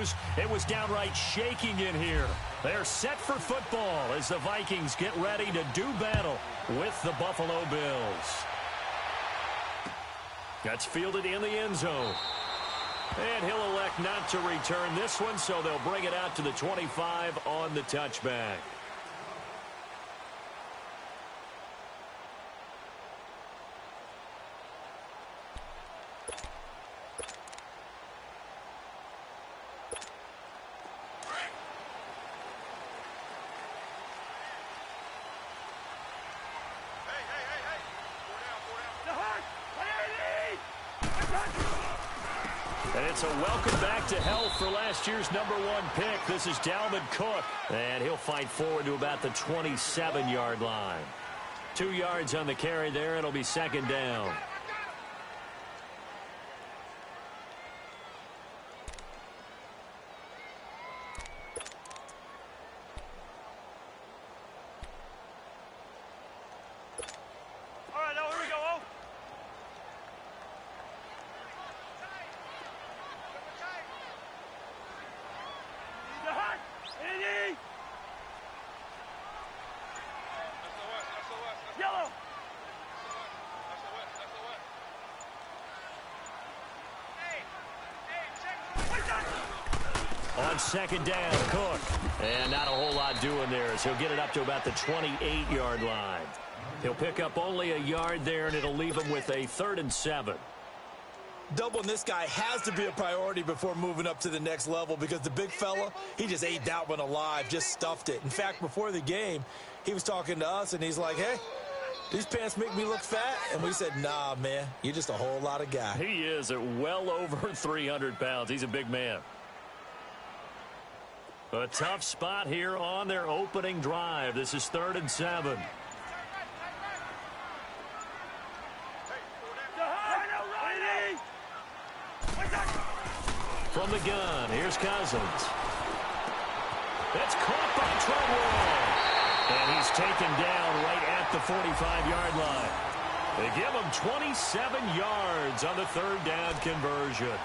news. It was downright shaking in here. They're set for football as the Vikings get ready to do battle with the Buffalo Bills. That's fielded in the end zone. And he'll elect not to return this one, so they'll bring it out to the 25 on the touchback. And it's a welcome back to health for last year's #1 pick. This is Dalvin Cook. And he'll fight forward to about the 27-yard line. 2 yards on the carry there. It'll be second down. On second down, Cook. And not a whole lot doing there as he'll get it up to about the 28-yard line. He'll pick up only a yard there, and it'll leave him with a 3rd and 7. Doubling this guy has to be a priority before moving up to the next level because the big fella, he just ate that one alive, just stuffed it. In fact, before the game, he was talking to us, and he's like, hey, these pants make me look fat? And we said, nah, man, you're just a whole lot of guy. He is at well over 300 pounds. He's a big man. A tough spot here on their opening drive. This is 3rd and 7. From the gun, here's Cousins. That's caught by Treadwell. And he's taken down right at the 45-yard line. They give him 27 yards on the 3rd down conversion.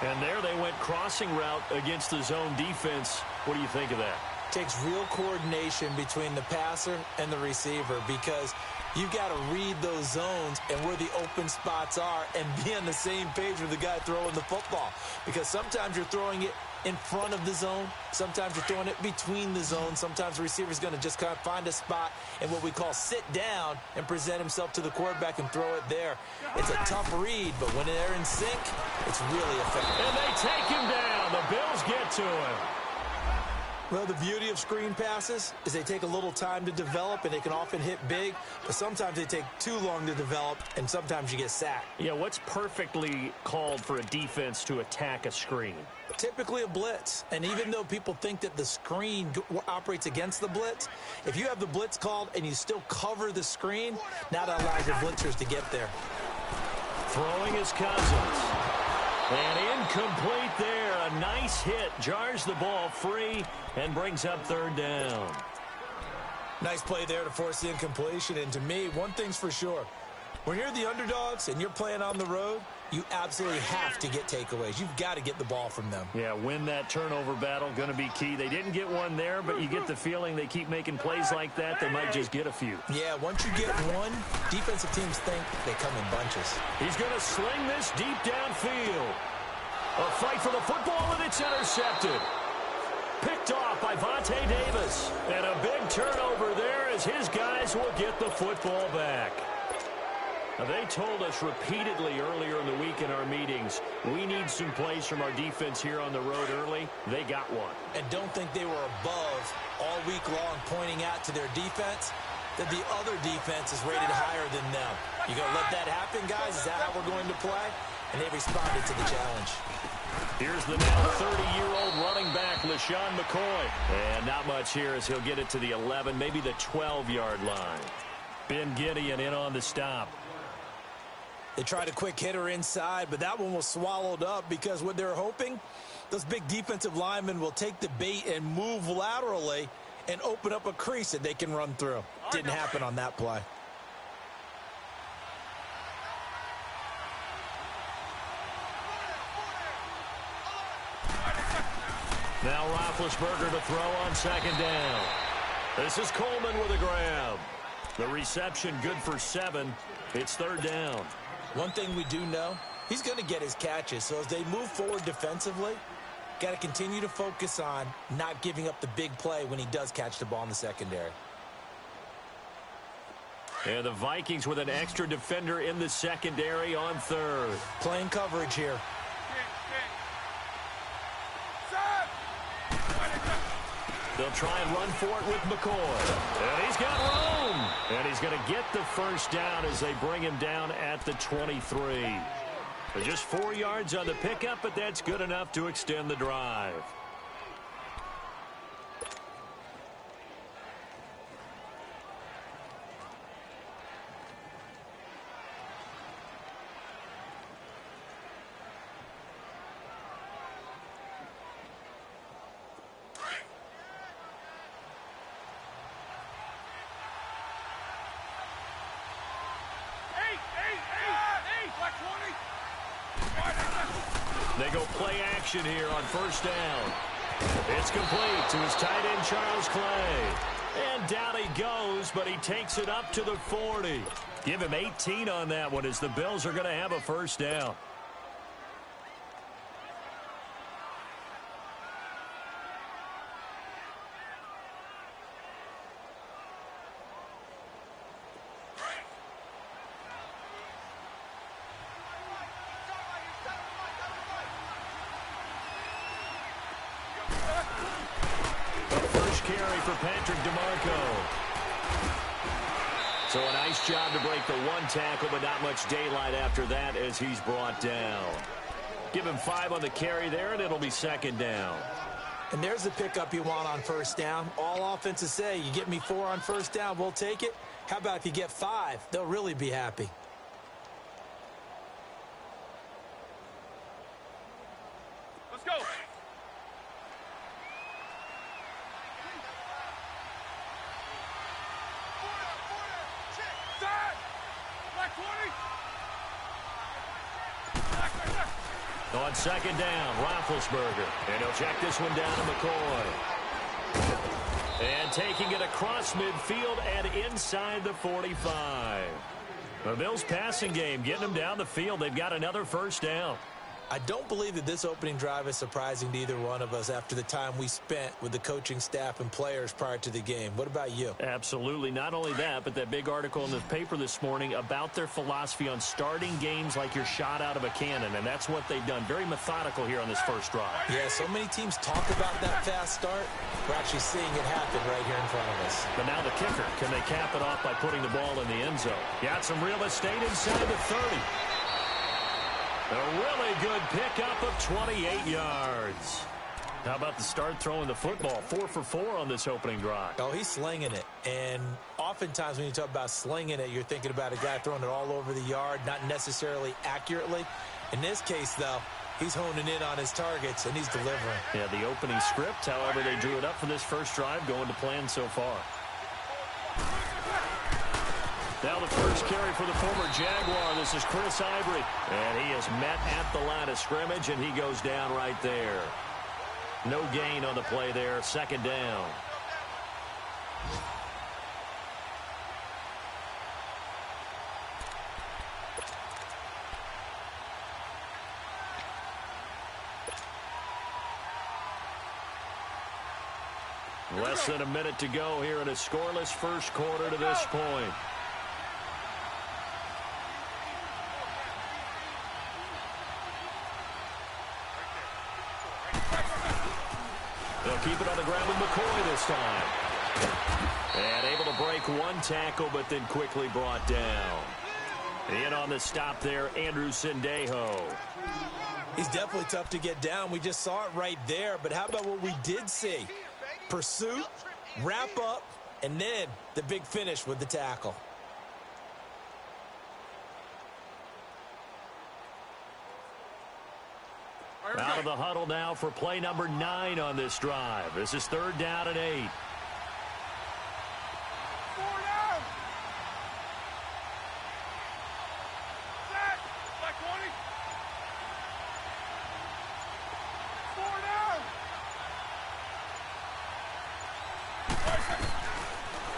And there they went crossing route against the zone defense. What do you think of that? Takes real coordination between the passer and the receiver because you've got to read those zones and where the open spots are and be on the same page with the guy throwing the football. Because sometimes you're throwing it in front of the zone. Sometimes you're throwing it between the zones. Sometimes the receiver's going to just kind of find a spot and what we call sit down and present himself to the quarterback and throw it there. It's a tough read, but when they're in sync, it's really effective. And they take him down. The Bills get to him. Well, the beauty of screen passes is they take a little time to develop, and they can often hit big, but sometimes they take too long to develop, and sometimes you get sacked. Yeah, what's perfectly called for a defense to attack a screen? Typically a blitz, and even though people think that the screen operates against the blitz, if you have the blitz called and you still cover the screen, now that allows your blitzers to get there. Throwing is Cousins. And incomplete there. A nice hit. Jars the ball free and brings up 3rd down. Nice play there to force the incompletion. And to me, one thing's for sure. When you're the underdogs and you're playing on the road, you absolutely have to get takeaways. You've got to get the ball from them. Yeah, win that turnover battle. Going to be key. They didn't get one there, but you get the feeling they keep making plays like that. They might just get a few. Yeah, once you get one, defensive teams think they come in bunches. He's going to sling this deep downfield. A fight for the football, and it's intercepted. Picked off by Vontae Davis. And a big turnover there as his guys will get the football back. Now, they told us repeatedly earlier in the week in our meetings, we need some plays from our defense here on the road early. They got one. And don't think they were above all week long pointing out to their defense that the other defense is rated higher than them. You going to let that happen, guys? Is that how we're going to play? And they responded to the challenge. Here's the now 30-year-old running back, LaShawn McCoy. And not much here as he'll get it to the 11, maybe the 12-yard line. Ben Gideon in on the stop. They tried a quick hitter inside, but that one was swallowed up because what they're hoping, those big defensive linemen will take the bait and move laterally and open up a crease that they can run through. Didn't happen on that play. Now Roethlisberger to throw on second down. This is Coleman with a grab. The reception good for 7. It's third down. One thing we do know, he's going to get his catches. So as they move forward defensively, got to continue to focus on not giving up the big play when he does catch the ball in the secondary. And the Vikings with an extra defender in the secondary on third. Playing coverage here. They'll try and run for it with McCoy. And he's got room. And he's going to get the first down as they bring him down at the 23. Just 4 yards on the pickup, but that's good enough to extend the drive. They go play action here on first down. It's complete to his tight end, Charles Clay. And down he goes, but he takes it up to the 40. Give him 18 on that one as the Bills are going to have a first down. So a nice job to break the one tackle, but not much daylight after that as he's brought down. Give him 5 on the carry there, and it'll be second down. And there's the pickup you want on first down. All offenses say, you get me 4 on first down, we'll take it. How about if you get 5? They'll really be happy. Let's go. On second down, Roethlisberger. And he'll check this one down to McCoy. And taking it across midfield and inside the 45. The Bills' passing game getting them down the field. They've got another first down. I don't believe that this opening drive is surprising to either one of us after the time we spent with the coaching staff and players prior to the game. What about you? Absolutely. Not only that, but that big article in the paper this morning about their philosophy on starting games like you're shot out of a cannon, and that's what they've done. Very methodical here on this first drive. Yeah, so many teams talk about that fast start. We're actually seeing it happen right here in front of us. But now the kicker. Can they cap it off by putting the ball in the end zone? Got some real estate inside the 30. A really good pickup of 28 yards. How about the start throwing the football? 4 for 4 on this opening drive. Oh, he's slinging it. And oftentimes when you talk about slinging it, you're thinking about a guy throwing it all over the yard, not necessarily accurately. In this case, though, he's honing in on his targets, and he's delivering. Yeah, the opening script, however, they drew it up for this first drive, going to plan so far. Now the first carry for the former Jaguar. This is Chris Ivory. And he is met at the line of scrimmage, and he goes down right there. No gain on the play there. Second down. Less than a minute to go here in a scoreless first quarter to this point. They'll keep it on the ground with McCoy this time. And able to break one tackle, but then quickly brought down. In on the stop there, Andrew Sendejo. He's definitely tough to get down. We just saw it right there. But how about what we did see? Pursuit, wrap up, and then the big finish with the tackle. Out of the huddle now for play number 9 on this drive. This is third down and 8.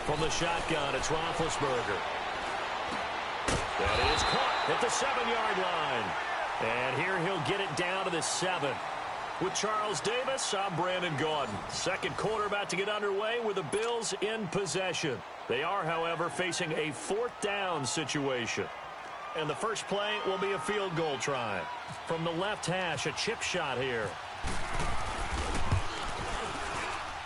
From the shotgun, it's Roethlisberger. That is caught at the 7-yard line. And here he'll get it down to the 7. With Charles Davis, I'm Brandon Gaudin. Second quarter about to get underway with the Bills in possession. They are, however, facing a 4th down situation. And the first play will be a field goal try. From the left hash, a chip shot here.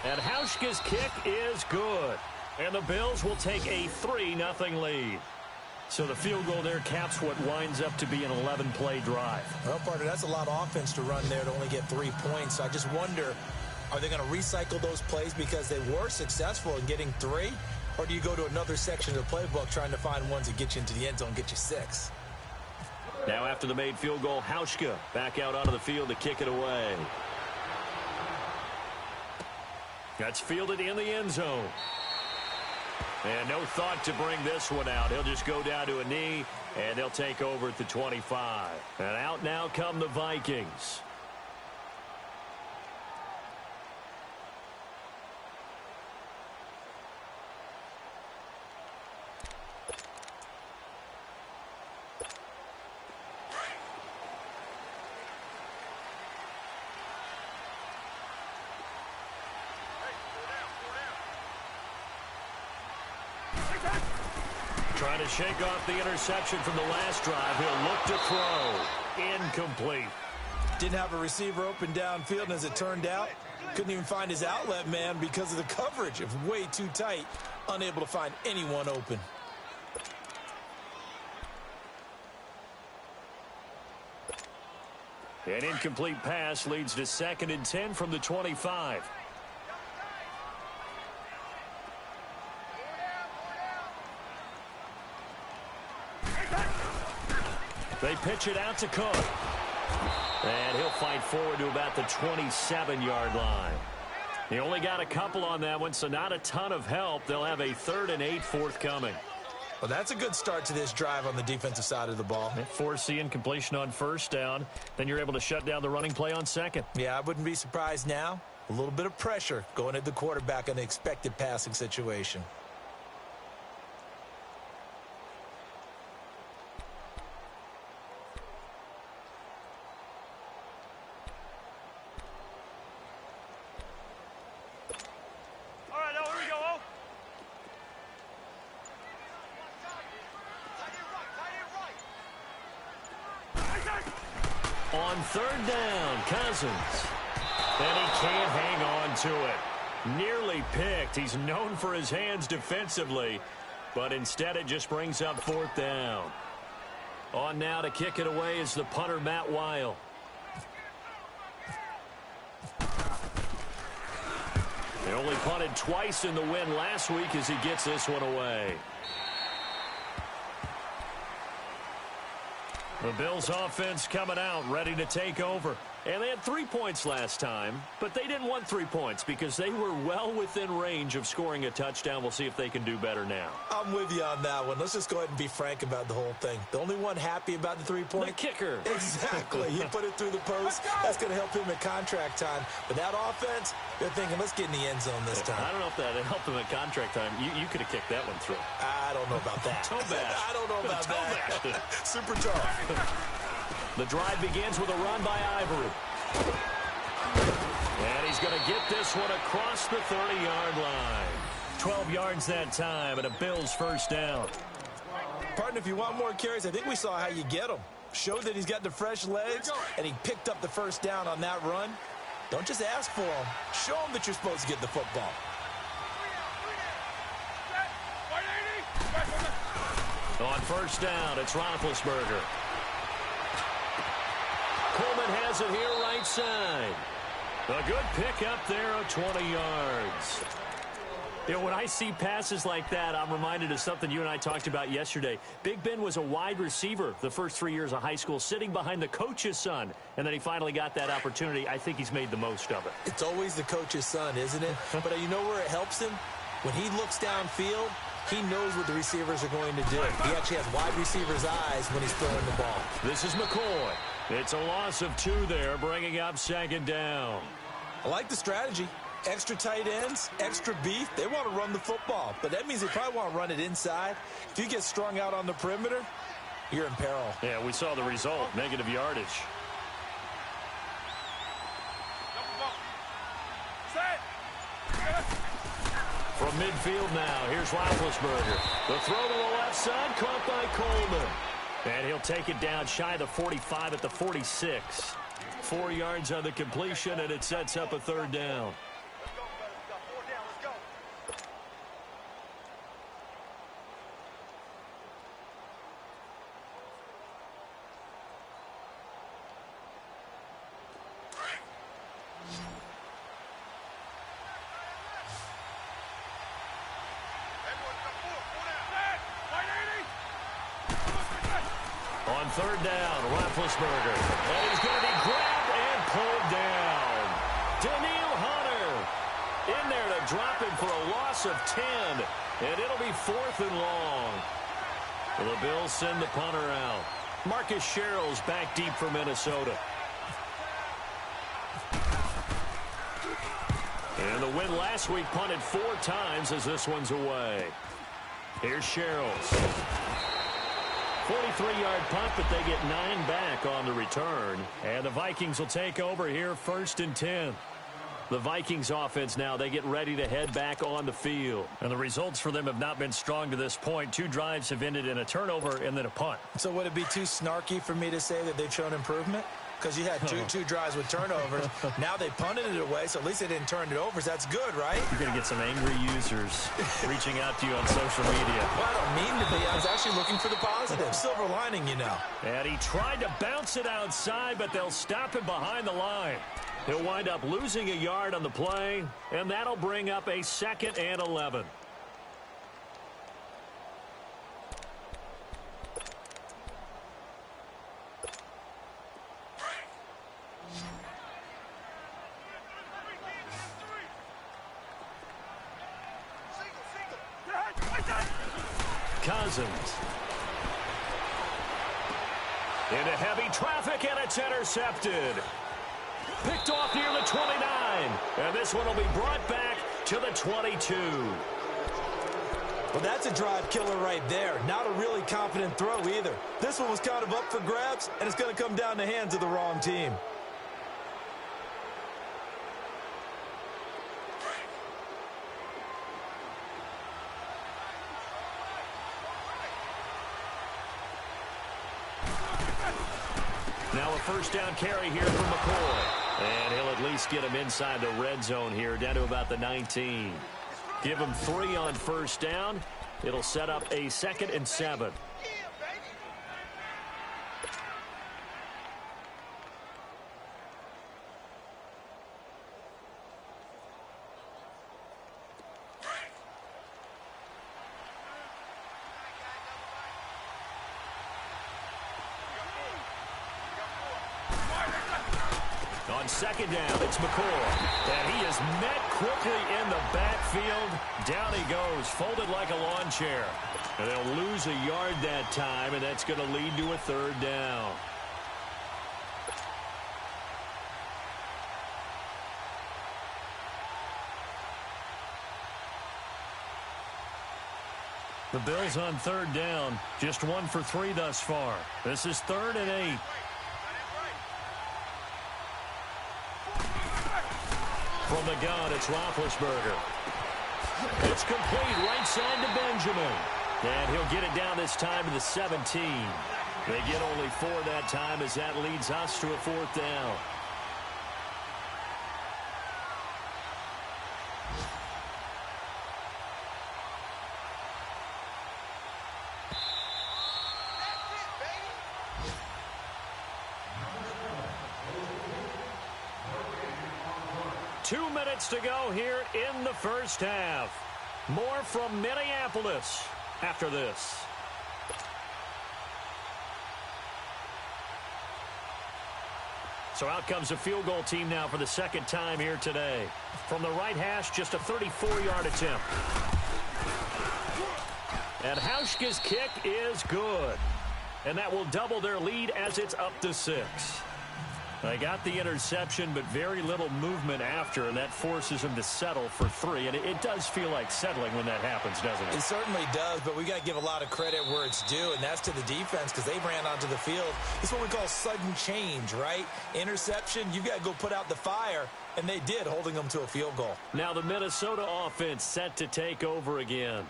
And Hauschka's kick is good. And the Bills will take a 3-0 lead. So the field goal there caps what winds up to be an 11-play drive. Well, partner, that's a lot of offense to run there to only get 3 points. So I just wonder, are they going to recycle those plays because they were successful in getting 3? Or do you go to another section of the playbook trying to find ones that get you into the end zone and get you 6? Now after the made field goal, Hauschka back out onto the field to kick it away. That's fielded in the end zone. And no thought to bring this one out. He'll just go down to a knee, and they'll take over at the 25. And out now come the Vikings. Trying to shake off the interception from the last drive. He'll look to throw. Incomplete. Didn't have a receiver open downfield, and as it turned out, couldn't even find his outlet man because of the coverage. It was way too tight, unable to find anyone open. An incomplete pass leads to 2nd and 10 from the 25. They pitch it out to Cook. And he'll fight forward to about the 27-yard line. He only got a couple on that one, so not a ton of help. They'll have a 3rd and 8 forthcoming. Well, that's a good start to this drive on the defensive side of the ball. Force the incompletion on 1st down. Then you're able to shut down the running play on 2nd. Yeah, I wouldn't be surprised now. A little bit of pressure going at the quarterback in the expected passing situation. On 3rd down, Cousins. And he can't hang on to it. Nearly picked. He's known for his hands defensively, but instead it just brings up 4th down. On now to kick it away is the punter, Matt Weil. They only punted twice in the win last week as he gets this one away. The Bills offense coming out, ready to take over. And they had 3 points last time, but they didn't want 3 points because they were well within range of scoring a touchdown. We'll see if they can do better now. I'm with you on that one. Let's just go ahead and be frank about the whole thing. The only one happy about the 3-point? The kicker. Exactly. He put it through the post. That's going to help him at contract time. But that offense, they're thinking, let's get in the end zone this time. I don't know if that helped him at contract time. You could have kicked that one through. I don't know about that. Toe bash. I don't know about that. Super tough. The drive begins with a run by Ivory. And he's going to get this one across the 30-yard line. 12 yards that time and a Bills 1st down. Partner, if you want more carries, I think we saw how you get them. Showed that he's got the fresh legs, and he picked up the 1st down on that run. Don't just ask for them. Show them that you're supposed to get the football. On 1st down, it's Roethlisberger. Coleman has it here right side. A good pick up there of 20 yards. You know, when I see passes like that, I'm reminded of something you and I talked about yesterday. Big Ben was a wide receiver the first 3 years of high school, sitting behind the coach's son, and then he finally got that opportunity. I think he's made the most of it. It's always the coach's son, isn't it? But you know where it helps him? When he looks downfield, he knows what the receivers are going to do. He actually has wide receivers' eyes when he's throwing the ball. This is It's a loss of 2 there, bringing up 2nd down. I like the strategy. Extra tight ends, extra beef, they want to run the football. But that means they probably want to run it inside. If you get strung out on the perimeter, you're in peril. Yeah, we saw the result, negative yardage. From midfield now, here's Roethlisberger. The throw to the left side, caught by Coleman. And he'll take it down shy of the 45 at the 46. 4 yards on the completion, and it sets up a third down. On third down, Roethlisberger. And he's going to be grabbed and pulled down. Daniil Hunter in there to drop him for a loss of 10. And it'll be 4th and long. The Bills send the punter out. Marcus Sherrill's back deep for Minnesota. And the win last week punted 4 times as this one's away. Here's Sherrill's. 43-yard punt, but they get 9 back on the return. And the Vikings will take over here 1st and 10. The Vikings offense now, they get ready to head back on the field. And the results for them have not been strong to this point. 2 drives have ended in a turnover and then a punt. So would it be too snarky for me to say that they've shown improvement? Because you had two drives with turnovers. Now they punted it away, so at least they didn't turn it over. So that's good, right? You're going to get some angry users reaching out to you on social media. Well, I don't mean to be. I was actually looking for the positive. Silver lining, you know. And he tried to bounce it outside, but they'll stop him behind the line. He'll wind up losing a yard on the play, and that'll bring up a 2nd and 11. Cousins. Into heavy traffic, and it's intercepted. Picked off near the 29. And this one will be brought back to the 22. Well, that's a drive killer right there. Not a really confident throw either. This one was kind of up for grabs, and it's going to come down the hands of the wrong team. Now a first down carry here from McCoy. And he'll at least get him inside the red zone here, down to about the 19. Give him 3 on first down. It'll set up a 2nd and 7. On 2nd down, it's McCoy. And he is met quickly in the backfield. Down he goes, folded like a lawn chair. And they'll lose a yard that time, and that's going to lead to a 3rd down. The Bills on 3rd down, just 1 for 3 thus far. This is 3rd and 8. From the gun, it's Roethlisberger. It's complete right side to Benjamin. And he'll get it down this time to the 17. They get only 4 that time as that leads us to a 4th down. Two minutes to go here in the first half. More from Minneapolis after this. So out comes a field goal team now for the 2nd time here today. From the right hash, just a 34-yard attempt. And Hauschka's kick is good. And that will double their lead as it's up to 6. They got the interception, but very little movement after, and that forces them to settle for 3. And it does feel like settling when that happens, doesn't it? It certainly does, but we got to give a lot of credit where it's due, and that's to the defense because they ran onto the field. It's what we call sudden change, right? Interception, you got to go put out the fire, and they did, holding them to a field goal. Now the Minnesota offense set to take over again.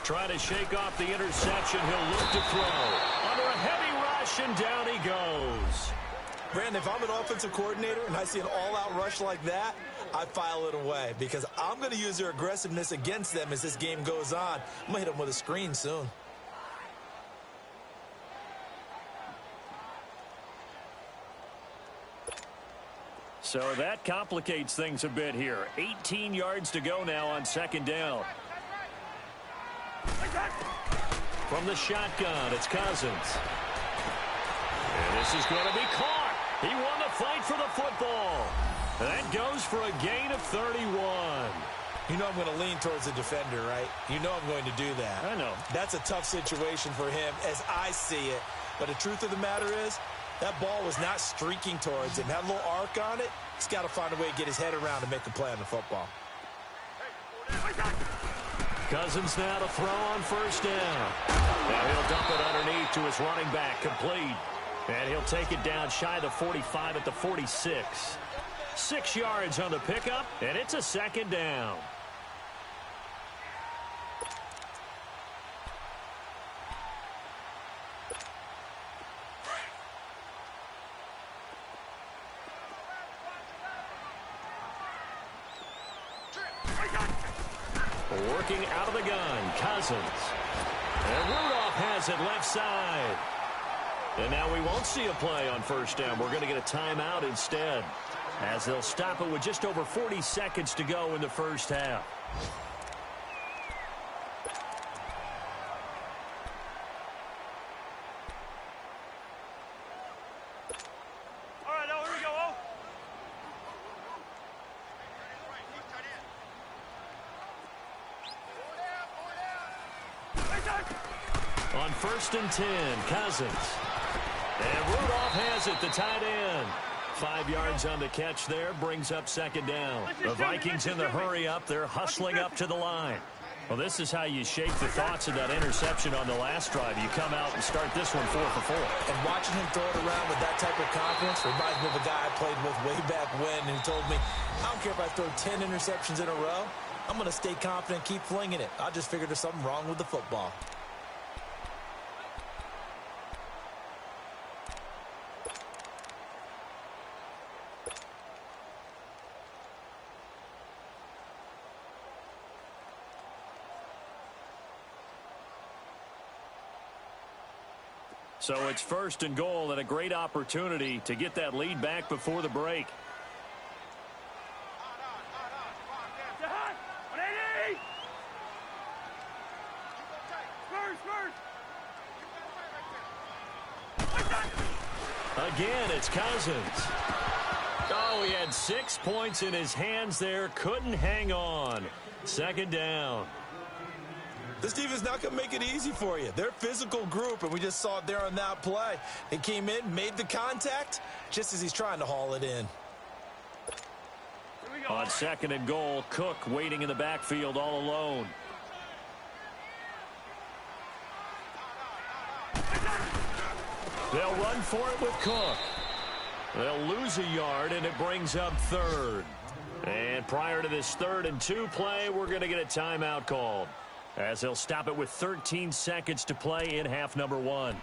Try to shake off the interception. He'll look to throw. Under a heavy rush, and down he goes. Brandon, if I'm an offensive coordinator and I see an all-out rush like that, I file it away because I'm going to use their aggressiveness against them as this game goes on. I'm going to hit them with a screen soon. So that complicates things a bit here. 18 yards to go now on second down. From the shotgun, it's Cousins. And this is going to be caught. He won the fight for the football. That goes for a gain of 31. You know I'm going to lean towards the defender, right? You know I'm going to do that. I know. That's a tough situation for him as I see it. But the truth of the matter is, that ball was not streaking towards him. Had a little arc on it. He's got to find a way to get his head around and make a play on the football. Cousins now to throw on first down. Now he'll dump it underneath to his running back, complete. And he'll take it down shy of the 45 at the 46. 6 yards on the pickup, and it's a second down. Working out of the gun, Cousins. And Rudolph has it left side. And now we won't see a play on first down. We're going to get a timeout instead, as they'll stop it with just over 40 seconds to go in the first half. All right, now here we go. On first and 10, Cousins. And Rudolph has it, the tight end. 5 yards on the catch there, brings up second down. The Vikings in the hurry up. They're hustling up to the line. Well, this is how you shape the thoughts of that interception on the last drive. You come out and start this one 4 for 4. And watching him throw it around with that type of confidence reminds me of a guy I played with way back when, and he told me, I don't care if I throw 10 interceptions in a row. I'm going to stay confident, keep flinging it. I just figured there's something wrong with the football. So it's first and goal, and a great opportunity to get that lead back before the break. Again, it's Cousins. Oh, he had 6 points in his hands there. Couldn't hang on. Second down. This defense not going to make it easy for you. They're a physical group, and we just saw it there on that play. He came in, made the contact, just as he's trying to haul it in. On second and goal, Cook waiting in the backfield all alone. They'll run for it with Cook. They'll lose a yard, and it brings up third. And prior to this 3rd and 2 play, we're going to get a timeout called, as they'll stop it with 13 seconds to play in half number 1.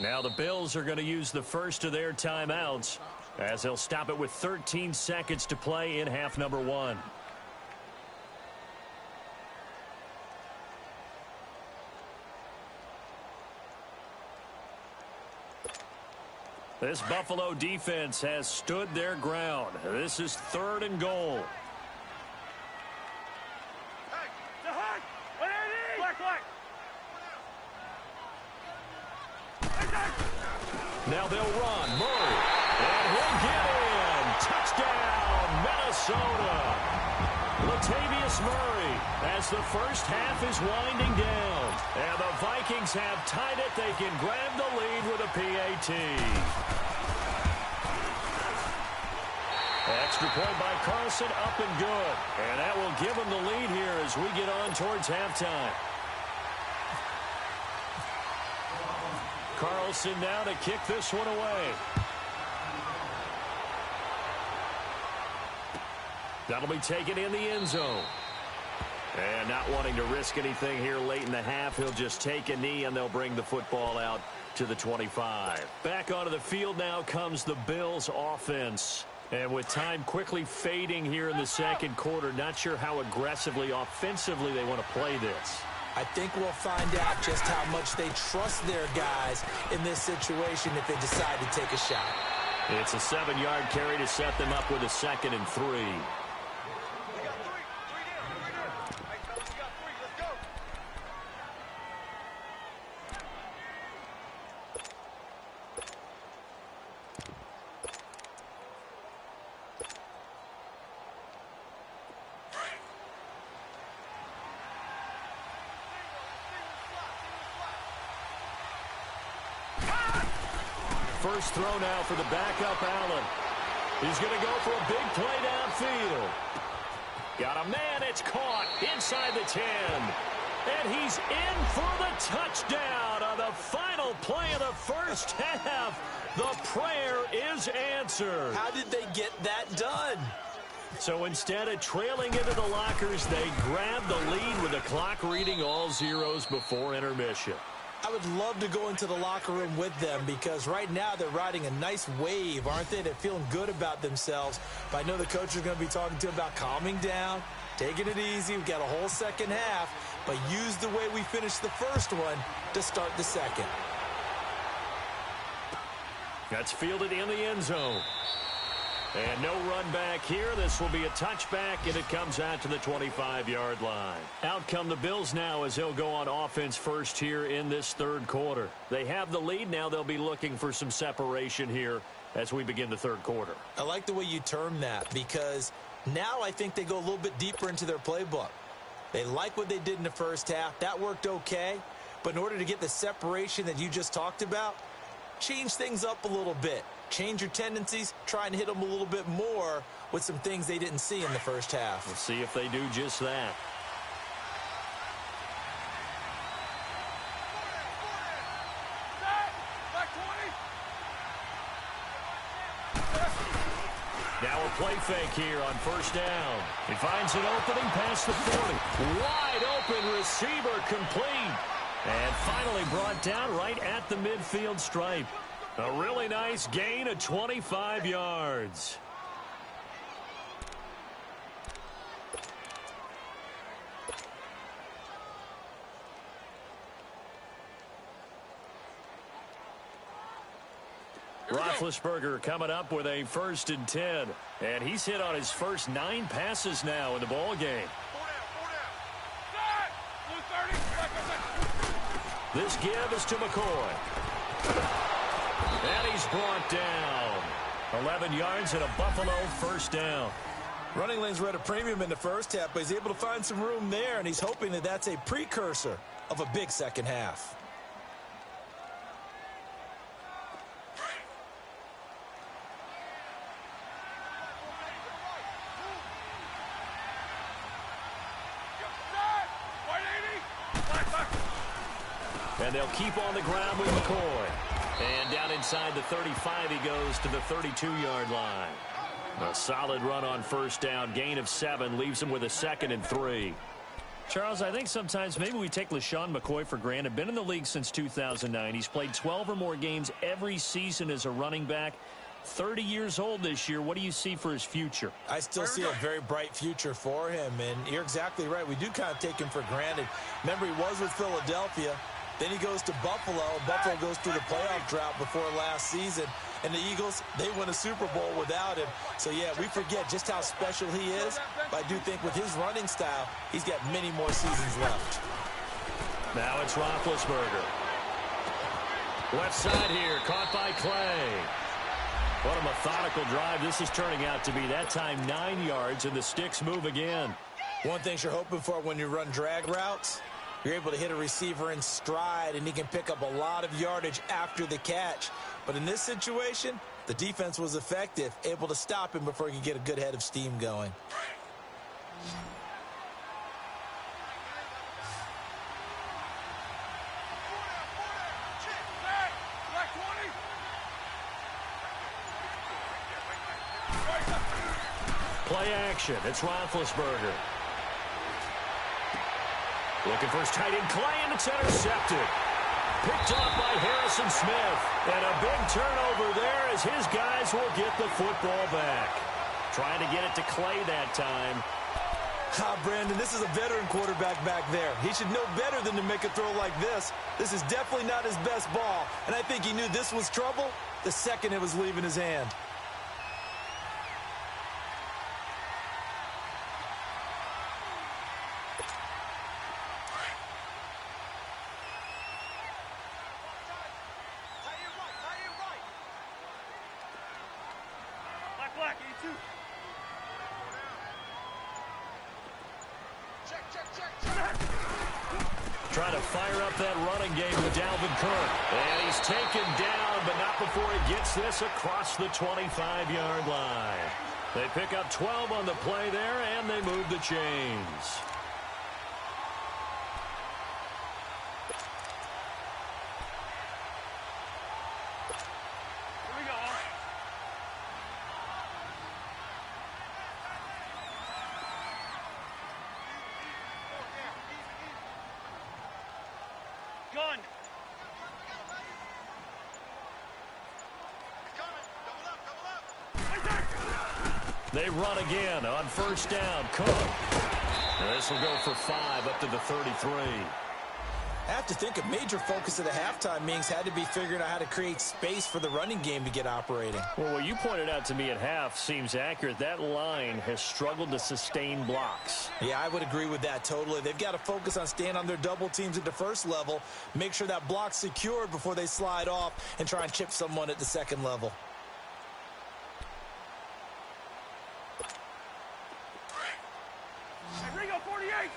Now the Bills are going to use the first of their timeouts, as they'll stop it with 13 seconds to play in half number 1. This Buffalo defense has stood their ground. This is 3rd and goal. Now they'll run. Murray. And he'll get in. Touchdown, Minnesota. Latavius Murray as the first half is winding down. And the Vikings have tied it. They can grab the lead with a PAT. Extra point by Carlson, up and good. And that will give them the lead here as we get on towards halftime. Carlson now to kick this one away. That'll be taken in the end zone. And not wanting to risk anything here late in the half, he'll just take a knee and they'll bring the football out to the 25. Back onto the field now comes the Bills offense. And with time quickly fading here in the second quarter, not sure how aggressively, offensively they want to play this. I think we'll find out just how much they trust their guys in this situation if they decide to take a shot. It's a 7-yard carry to set them up with a 2nd and 3. First throw now for the backup Allen. He's going to go for a big play downfield. Got a man, it's caught inside the 10. And he's in for the touchdown on the final play of the first half. The prayer is answered. How did they get that done? So instead of trailing into the lockers, they grab the lead with the clock reading all zeros before intermission. I would love to go into the locker room with them because right now they're riding a nice wave, aren't they? They're feeling good about themselves. But I know the coach is going to be talking to them about calming down, taking it easy. We've got a whole second half, but use the way we finished the first one to start the second. That's fielded in the end zone. And no run back here. This will be a touchback, and it comes out to the 25-yard line. Out come the Bills now as they'll go on offense first here in this third quarter. They have the lead. Now they'll be looking for some separation here as we begin the third quarter. I like the way you term that because now I think they go a little bit deeper into their playbook. They like what they did in the first half. That worked okay. But in order to get the separation that you just talked about, change things up a little bit. Change your tendencies, try and hit them a little bit more with some things they didn't see in the first half. We'll see if they do just that. Now a play fake here on first down. He finds an opening past the 40. Wide open receiver complete. And finally brought down right at the midfield stripe. A really nice gain of 25 yards. Roethlisberger coming up with a 1st and 10. And he's hit on his first 9 passes now in the ball game. This give is to McCoy. And he's brought down. 11 yards and a Buffalo first down. Running lanes were at a premium in the first half, but he's able to find some room there, and he's hoping that that's a precursor of a big second half. And they'll keep on the ground with McCoy. And down inside the 35, he goes to the 32-yard line. A solid run on first down. Gain of 7 leaves him with a 2nd and 3. Charles, I think sometimes maybe we take LeSean McCoy for granted. Been in the league since 2009. He's played 12 or more games every season as a running back. 30 years old this year. What do you see for his future? I still see a very bright future for him, and you're exactly right. We do kind of take him for granted. Remember, he was with Philadelphia. Then he goes to Buffalo. Buffalo goes through the playoff drought before last season. And the Eagles, they won a Super Bowl without him. So, yeah, we forget just how special he is. But I do think with his running style, he's got many more seasons left. Now it's Roethlisberger. Left side here, caught by Clay. What a methodical drive this is turning out to be. That time 9 yards, and the sticks move again. One thing you're hoping for when you run drag routes, you're able to hit a receiver in stride, and he can pick up a lot of yardage after the catch. But in this situation, the defense was effective, able to stop him before he could get a good head of steam going. Play action. It's Roethlisberger. Looking for his tight end, Clay, and it's intercepted. Picked off by Harrison Smith. And a big turnover there as his guys will get the football back. Trying to get it to Clay that time. Brandon, this is a veteran quarterback back there. He should know better than to make a throw like this. This is definitely not his best ball. And I think he knew this was trouble the second it was leaving his hand. Black, 82. Trying to fire up that running game with Dalvin Cook. And he's taken down, but not before he gets this across the 25-yard line. They pick up 12 on the play there, and they move the chains. Here we go, huh? Gun. They run again on first down. Cook. And this will go for 5 up to the 33. I have to think a major focus of the halftime meetings had to be figuring out how to create space for the running game to get operating. Well, what you pointed out to me at half seems accurate. That line has struggled to sustain blocks. Yeah, I would agree with that totally. They've got to focus on staying on their double teams at the first level, make sure that block's secured before they slide off and try and chip someone at the second level. Hey, Ringo, 48.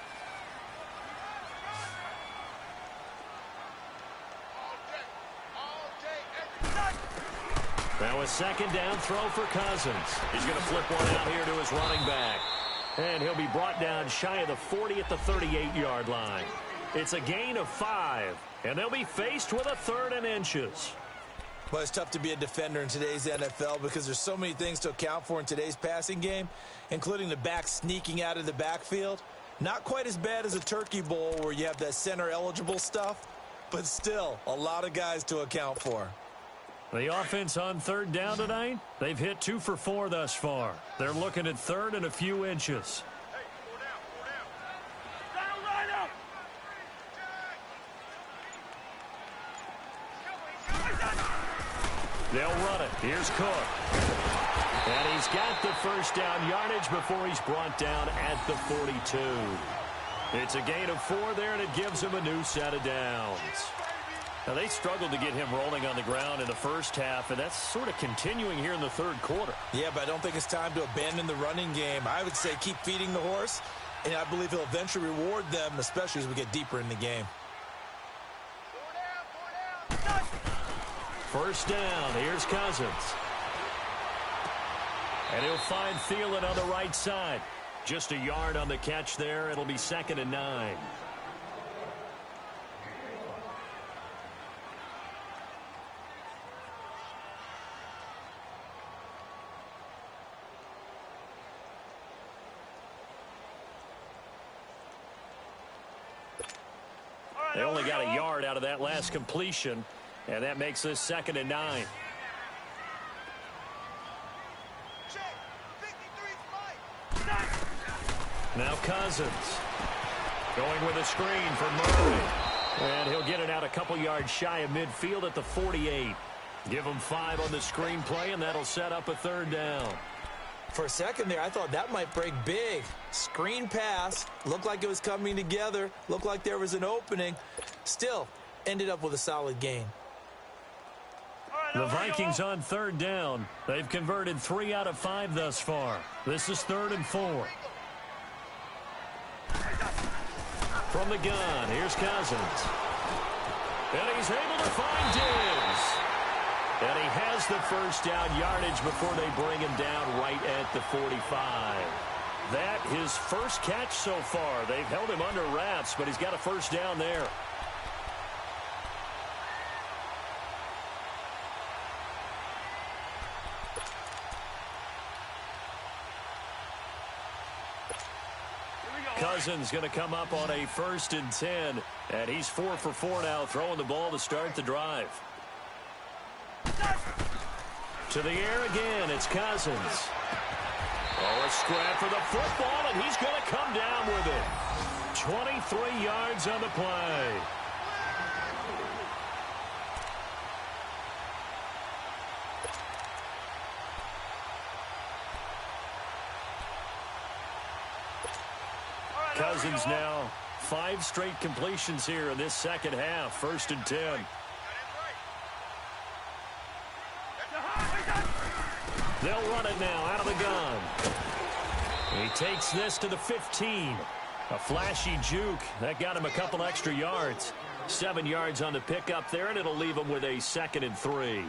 Now a second down throw for Cousins. He's going to flip one out here to his running back. And he'll be brought down shy of the 40 at the 38-yard line. It's a gain of 5, and they'll be faced with a 3rd and inches. Well, it's tough to be a defender in today's NFL because there's so many things to account for in today's passing game, including the back sneaking out of the backfield. Not quite as bad as a turkey bowl where you have that center-eligible stuff, but still a lot of guys to account for. The offense on 3rd down tonight, they've hit 2 for 4 thus far. They're looking at 3rd and a few inches. Hey, 4 down. Line up. They'll run it. Here's Cook. And he's got the first down yardage before he's brought down at the 42. It's a gain of 4 there, and it gives him a new set of downs. Now, they struggled to get him rolling on the ground in the first half, and that's sort of continuing here in the 3rd quarter. Yeah, but I don't think it's time to abandon the running game. I would say keep feeding the horse, and I believe he'll eventually reward them, especially as we get deeper in the game. 4 down. First down. Here's Cousins. And he'll find Thielen on the right side. Just a yard on the catch there. It'll be 2nd and 9. They only got a yard out of that last completion, and that makes this 2nd and 9. Now Cousins going with a screen for Murray. And he'll get it out a couple yards shy of midfield at the 48. Give them 5 on the screenplay, and that'll set up a 3rd down. For a second there, I thought that might break big. Screen pass, looked like it was coming together, looked like there was an opening. Still, ended up with a solid gain. The Vikings on 3rd down. They've converted 3 out of 5 thus far. This is 3rd and 4. From the gun, here's Cousins. And he's able to find Diggs. And he has the first down yardage before they bring him down right at the 45. That his first catch so far. They've held him under wraps, but he's got a first down there. Cousins going to come up on a 1st and 10, and he's 4 for 4 now, throwing the ball to start the drive. To the air again, it's Cousins. Oh, a scrap for the football, and he's going to come down with it. 23 yards on the play. Cousins now 5 straight completions here in this second half. 1st and 10. They'll run it now out of the gun. He takes this to the 15. A flashy juke. That got him a couple extra yards. 7 yards on the pickup there, and it'll leave him with a 2nd and 3.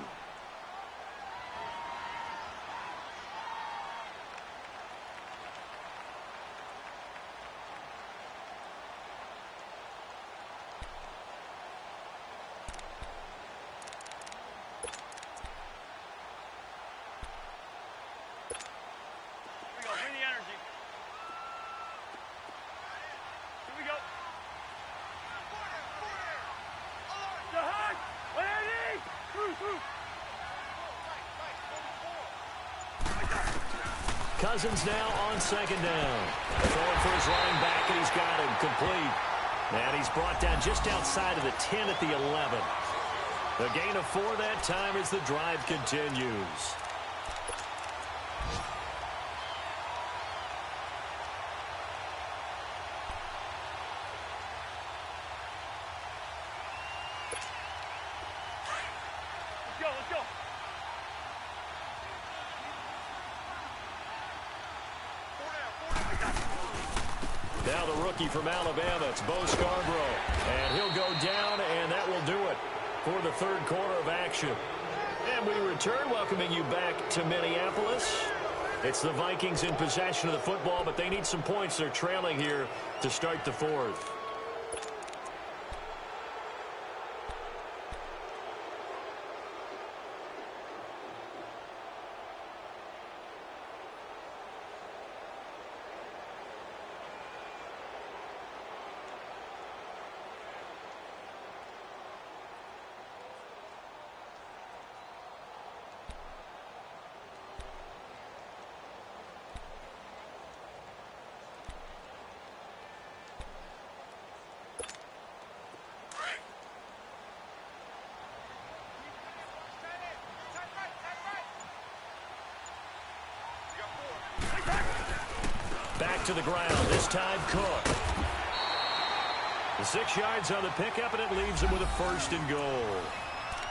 Cousins now on 2nd down. Throwing for his running back, and he's got him complete. And he's brought down just outside of the 10 at the 11. The gain of 4 that time as the drive continues. Now the rookie from Alabama, it's Bo Scarborough. And he'll go down, and that will do it for the 3rd quarter of action. And we return, welcoming you back to Minneapolis. It's the Vikings in possession of the football, but they need some points. They're trailing here to start the 4th. Back to the ground, this time Cook. The 6 yards on the pickup, and it leaves him with a 1st and goal.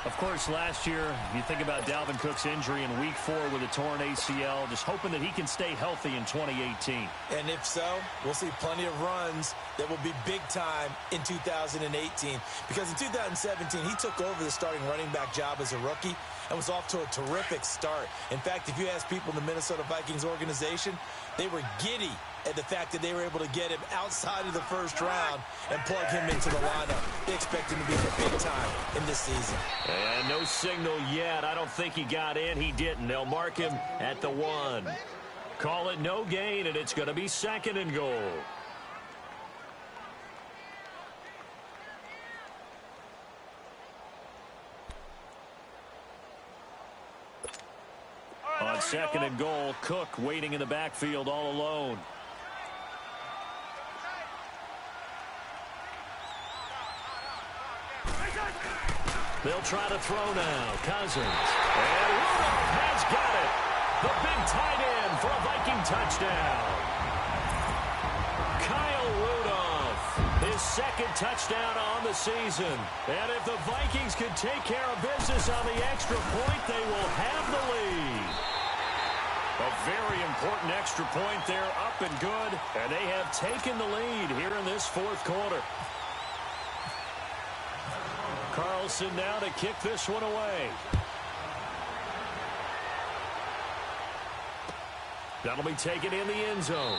Of course, last year, you think about Dalvin Cook's injury in Week 4 with a torn ACL, just hoping that he can stay healthy in 2018. And if so, we'll see plenty of runs that will be big time in 2018. Because in 2017, he took over the starting running back job as a rookie and was off to a terrific start. In fact, if you ask people in the Minnesota Vikings organization, they were giddy at the fact that they were able to get him outside of the 1st round and plug him into the lineup. They expect him to be for big time in this season. And no signal yet. I don't think he got in. He didn't. They'll mark him at the 1. Call it no gain, and it's going to be 2nd and goal. On 2nd and goal, Cook waiting in the backfield all alone. They'll try to throw now. Cousins. And Rudolph has got it. The big tight end for a Viking touchdown. Kyle Rudolph, his second touchdown on the season. And if the Vikings can take care of business on the extra point, they will have the lead. A very important extra point there, up and good. And they have taken the lead here in this fourth quarter. Carlson now to kick this one away. That'll be taken in the end zone.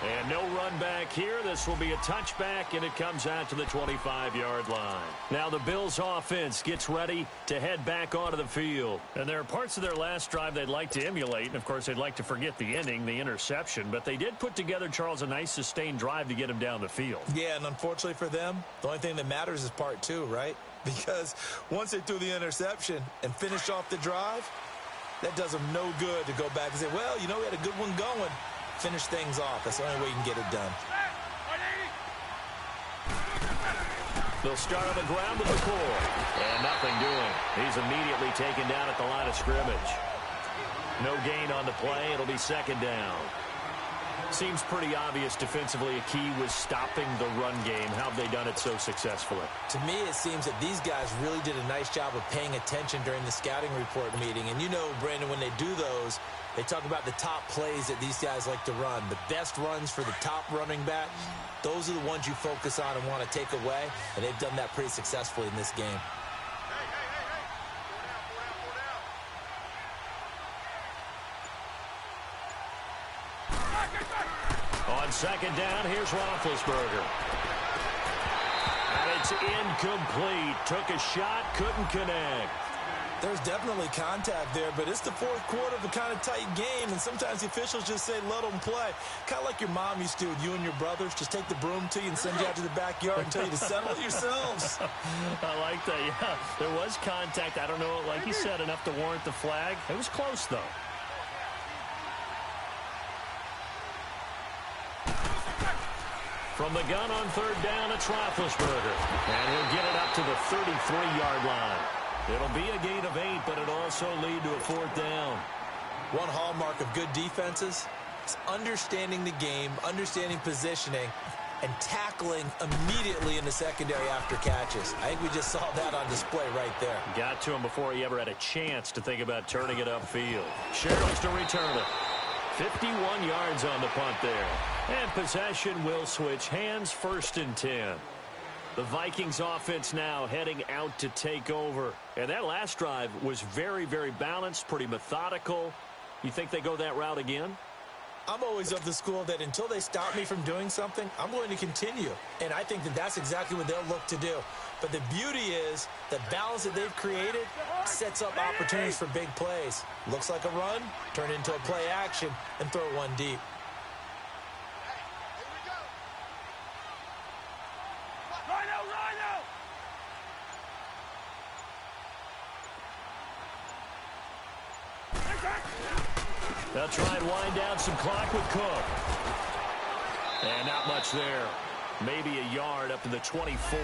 And no run back here. This will be a touchback, and it comes out to the 25-yard line. Now the Bills' offense gets ready to head back onto the field. And there are parts of their last drive they'd like to emulate. And, of course, they'd like to forget the ending, the interception. But they did put together, Charles, a nice sustained drive to get him down the field. Yeah, and unfortunately for them, the only thing that matters is part two, right? Because once they threw the interception and finished off the drive, that does them no good to go back and say, well, you know, we had a good one going. Finish things off. That's the only way you can get it done. They'll start on the ground with the core. And nothing doing. He's immediately taken down at the line of scrimmage. No gain on the play. It'll be second down. Seems pretty obvious defensively a key was stopping the run game. How have they done it so successfully? To me, it seems that these guys really did a nice job of paying attention during the scouting report meeting. And you know, Brandon, when they do those, they talk about the top plays that these guys like to run. The best runs for the top running back, those are the ones you focus on and want to take away. And they've done that pretty successfully in this game. On second down, here's Roethlisberger. And it's incomplete. Took a shot, couldn't connect. There's definitely contact there, but it's the fourth quarter of a kind of tight game, and sometimes the officials just say, let them play. Kind of like your mom used to with you and your brothers. Just take the broom to you and send you out to the backyard and tell you to settle it yourselves. I like that, yeah. There was contact. I don't know, like you said, enough to warrant the flag. It was close, though. From the gun on third down, it's Roethlisberger. And he'll get it up to the 33-yard line. It'll be a gain of 8, but it'll also lead to a fourth down. One hallmark of good defenses is understanding the game, understanding positioning, and tackling immediately in the secondary after catches. I think we just saw that on display right there. Got to him before he ever had a chance to think about turning it upfield. Sherrills to return it. 51 yards on the punt there. And possession will switch hands, 1st and 10. The Vikings offense now heading out to take over. And that last drive was very, very balanced, pretty methodical. You think they go that route again? I'm always of the school that until they stop me from doing something, I'm going to continue. And I think that that's exactly what they'll look to do. But the beauty is the balance that they've created sets up opportunities for big plays. Looks like a run, turn it into a play action, and throw one deep. They'll try and wind down some clock with Cook. And not much there. Maybe a yard up to the 24.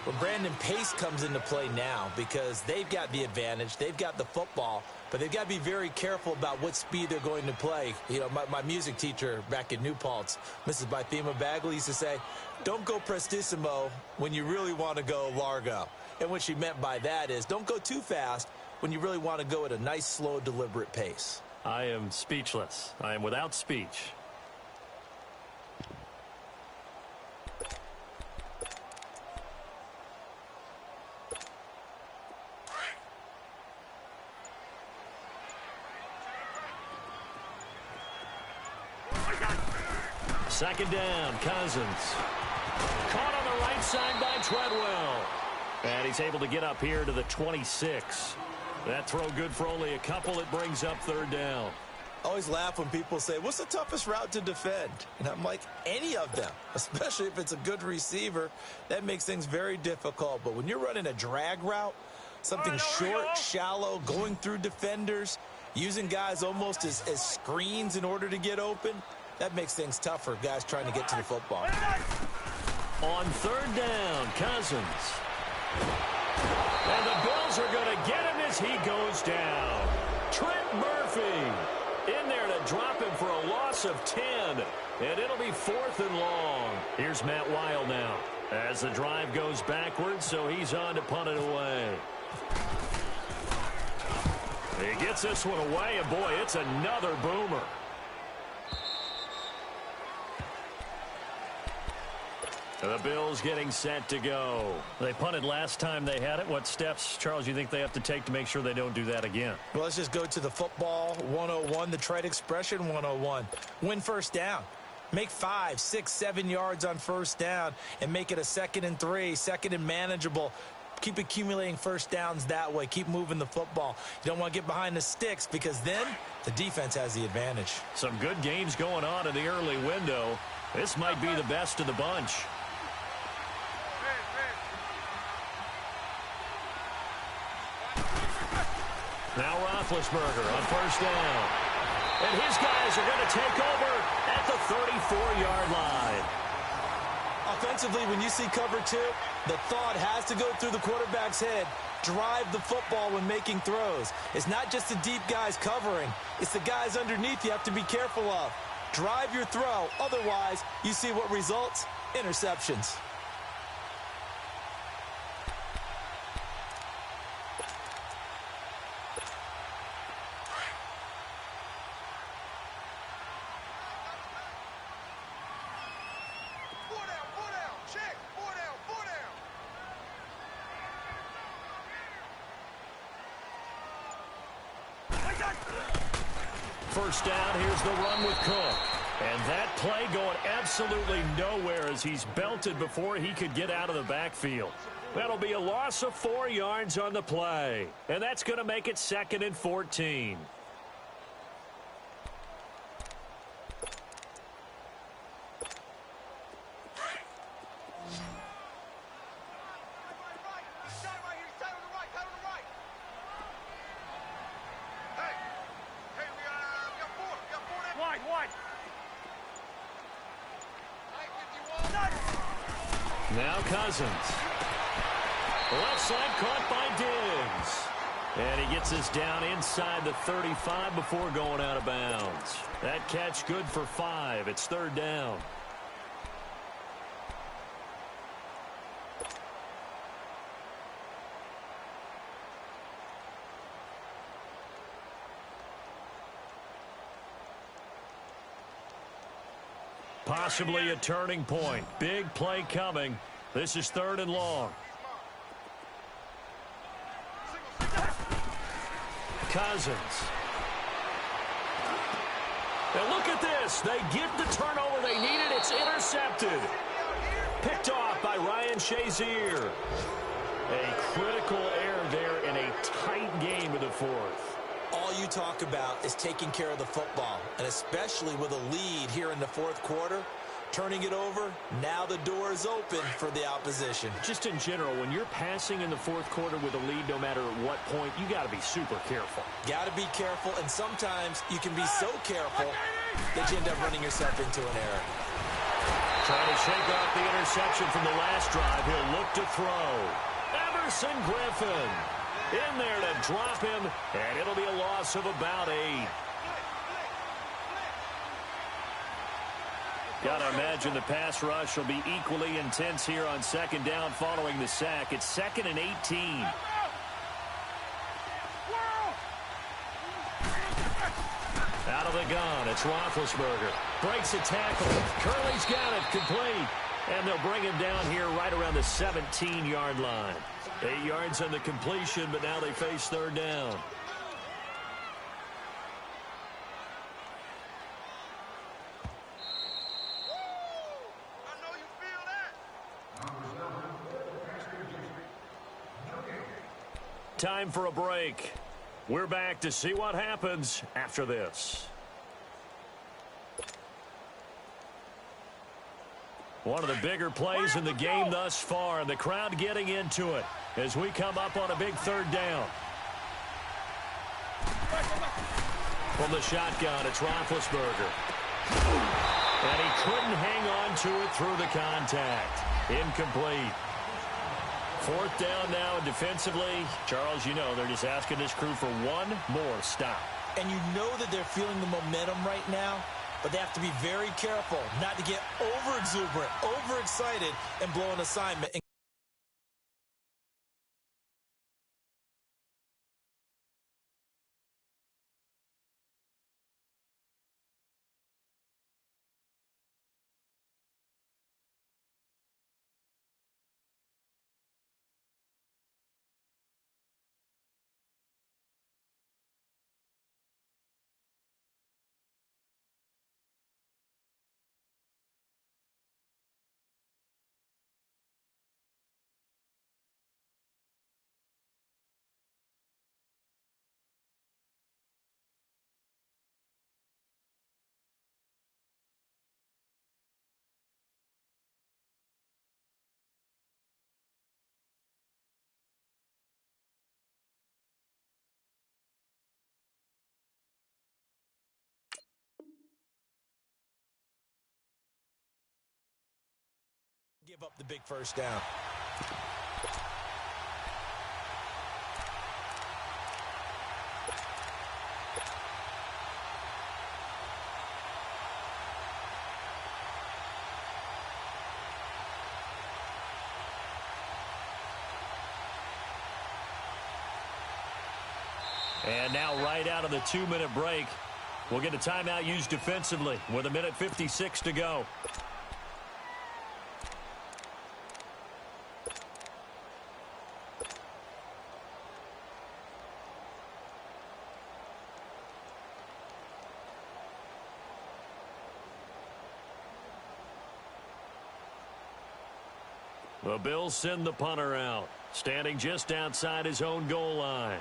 Well, Brandon, pace comes into play now because they've got the advantage. They've got the football, but they've got to be very careful about what speed they're going to play. You know, my music teacher back in New Paltz, Mrs. Bythema Bagley, used to say, don't go prestissimo when you really want to go largo. And what she meant by that is don't go too fast when you really want to go at a nice, slow, deliberate pace. I am speechless. I am without speech. Second down, Cousins. Caught on the right side by Treadwell. And he's able to get up here to the 26. That throw good for only a couple. It brings up third down. I always laugh when people say, what's the toughest route to defend? And I'm like, any of them, especially if it's a good receiver. That makes things very difficult. But when you're running a drag route, something short, shallow, going through defenders, using guys almost as screens in order to get open, that makes things tougher, guys trying to get to the football. On third down, Cousins. And the Bills are going to get him as he goes down. Trent Murphy in there to drop him for a loss of 10. And it'll be 4th and long. Here's Matt Weil now as the drive goes backwards, so he's on to punt it away. He gets this one away, and boy, it's another boomer. The Bills getting set to go. They punted last time they had it. What steps, Charles, you think they have to take to make sure they don't do that again? Well, let's just go to the football 101, the trade expression 101. Win first down. Make 5, 6, 7 yards on first down and make it a 2nd and 3, 2nd and manageable. Keep accumulating first downs that way. Keep moving the football. You don't want to get behind the sticks because then the defense has the advantage. Some good games going on in the early window. This might be the best of the bunch. Now Roethlisberger on first down. And his guys are going to take over at the 34-yard line. Offensively, when you see cover 2, the thought has to go through the quarterback's head. Drive the football when making throws. It's not just the deep guys covering. It's the guys underneath you have to be careful of. Drive your throw. Otherwise, you see what results? Interceptions. First down, here's the run with Cook. And that play going absolutely nowhere as he's belted before he could get out of the backfield. That'll be a loss of 4 yards on the play. And that's going to make it 2nd and 14. Now Cousins. Left side caught by Diggs. And he gets us down inside the 35 before going out of bounds. That catch good for 5. It's 3rd down. Possibly a turning point. Big play coming. This is 3rd and long. Cousins. And look at this. They get the turnover they needed. It's intercepted. Picked off by Ryan Shazier. A critical error there in a tight game in the 4th. All you talk about is taking care of the football, and especially with a lead here in the 4th quarter, turning it over, now the door is open for the opposition. Just in general, when you're passing in the 4th quarter with a lead, no matter at what point, you got to be super careful. Got to be careful, and sometimes you can be so careful that you end up running yourself into an error. Trying to shake off the interception from the last drive. He'll look to throw. Everson Griffin in there to drop him, and it'll be a loss of about 8. Got to imagine the pass rush will be equally intense here on 2nd down following the sack. It's 2nd and 18. Out of the gun, it's Roethlisberger. Breaks a tackle. Curley's got it, complete. And they'll bring him down here right around the 17-yard line. 8 yards on the completion, but now they face 3rd down. Time for a break. We're back to see what happens after this. One of the bigger plays in the game thus far, and the crowd getting into it as we come up on a big 3rd down. From the shotgun, it's Roethlisberger. And he couldn't hang on to it through the contact. Incomplete. 4th down now, and defensively, Charles, you know, they're just asking this crew for one more stop. And you know that they're feeling the momentum right now, but they have to be very careful not to get over-exuberant, overexcited, and blow an assignment. Give up the big first down. And now right out of the 2-minute break, we'll get a timeout used defensively with 1:56 to go. The Bills send the punter out, standing just outside his own goal line.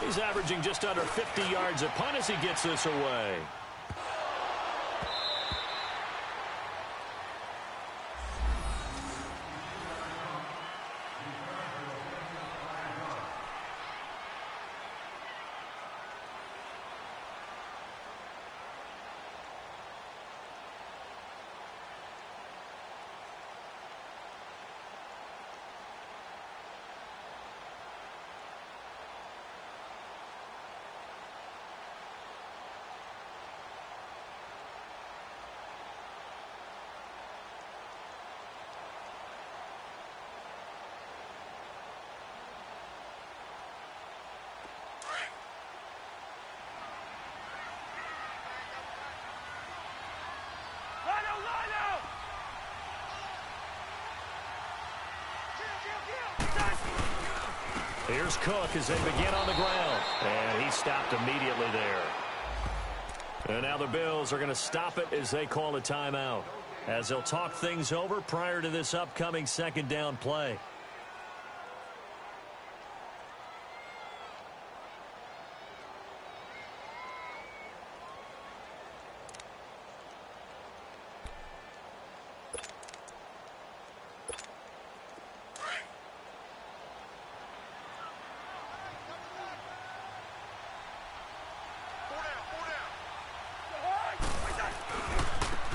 He's averaging just under 50 yards a punt as he gets this away. Here's Cook as they begin on the ground. And he stopped immediately there. And now the Bills are going to stop it as they call a timeout, as they'll talk things over prior to this upcoming 2nd down play.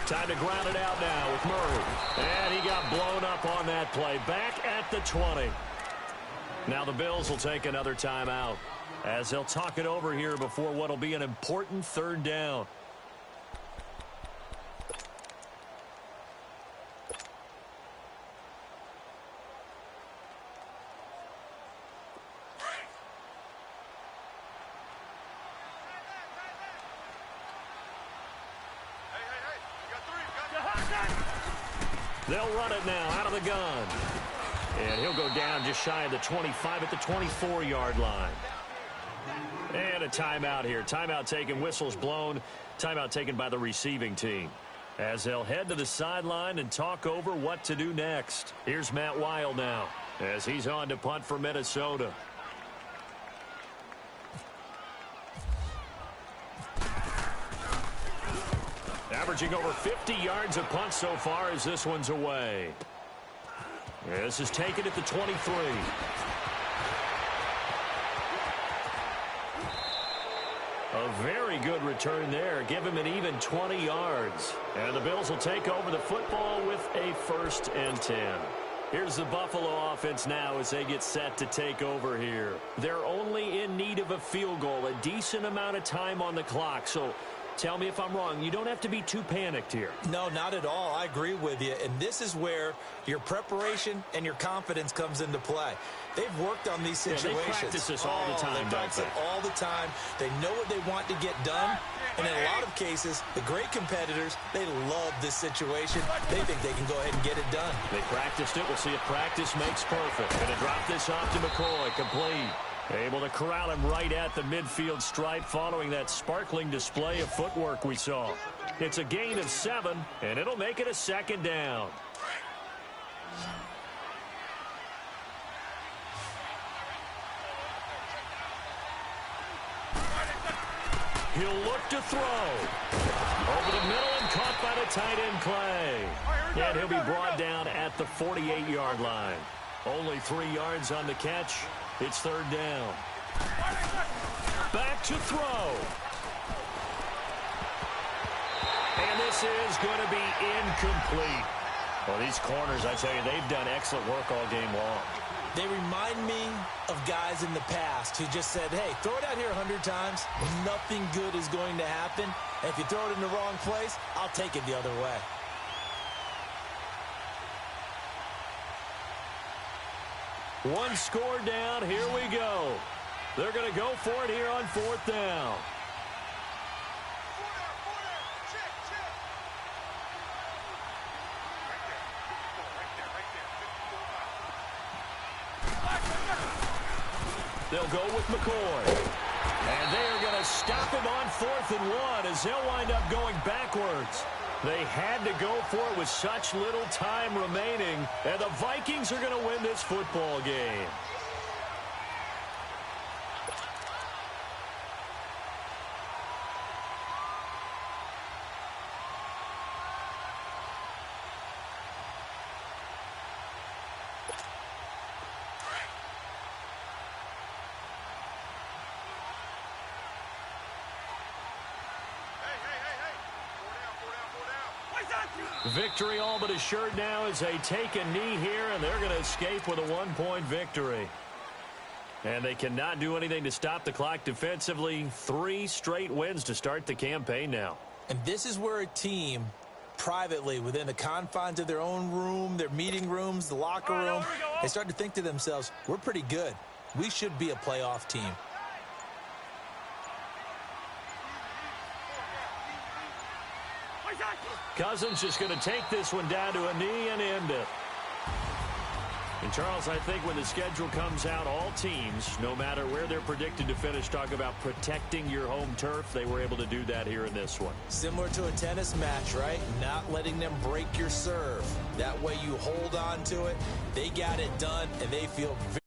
Time to ground it out now with Murray. And he got blown up on that play. Back at the 20. Now the Bills will take another timeout as they'll talk it over here before what will be an important 3rd down. They'll run it now out of the gun. And he'll go down just shy of the 25 at the 24-yard line. And a timeout here. Timeout taken, whistles blown. Timeout taken by the receiving team, as they'll head to the sideline and talk over what to do next. Here's Matt Weil now as he's on to punt for Minnesota. Averaging over 50 yards a punt so far as this one's away. This is taken at the 23. A very good return there. Give him an even 20 yards. And the Bills will take over the football with a 1st and 10. Here's the Buffalo offense now as they get set to take over here. They're only in need of a field goal, a decent amount of time on the clock. So tell me if I'm wrong. You don't have to be too panicked here. No, not at all. I agree with you. And this is where your preparation and your confidence comes into play. They've worked on these situations. Yeah, they practice this all the time, they practice it all the time. They know what they want to get done. And in a lot of cases, the great competitors, they love this situation. They think they can go ahead and get it done. They practiced it. We'll see if practice makes perfect. Going to drop this off to McCoy. Complete. Able to corral him right at the midfield stripe following that sparkling display of footwork we saw. It's a gain of 7, and it'll make it a 2nd down. He'll look to throw. Over the middle and caught by the tight end, Clay. And he'll be brought down at the 48-yard line. Only 3 yards on the catch. It's 3rd down. Back to throw. And this is going to be incomplete. Well, these corners, I tell you, they've done excellent work all game long. They remind me of guys in the past who just said, hey, throw it out here 100 times. Nothing good is going to happen. And if you throw it in the wrong place, I'll take it the other way. One score down. Here we go. They're going to go for it here on 4th down. They'll go with McCoy. And they are going to stop him on 4th and 1 as they'll wind up going backwards. They had to go for it with such little time remaining, and the Vikings are going to win this football game. Victory all but assured now as they take a knee here, and they're going to escape with a 1-point victory. And they cannot do anything to stop the clock defensively. 3 straight wins to start the campaign now. And this is where a team, privately, within the confines of their own room, their meeting rooms, the locker room, they start to think to themselves, we're pretty good. We should be a playoff team. Cousins just going to take this one down to a knee and end it. And, Charles, I think when the schedule comes out, all teams, no matter where they're predicted to finish, talk about protecting your home turf. They were able to do that here in this one. Similar to a tennis match, right? Not letting them break your serve. That way you hold on to it. They got it done, and they feel very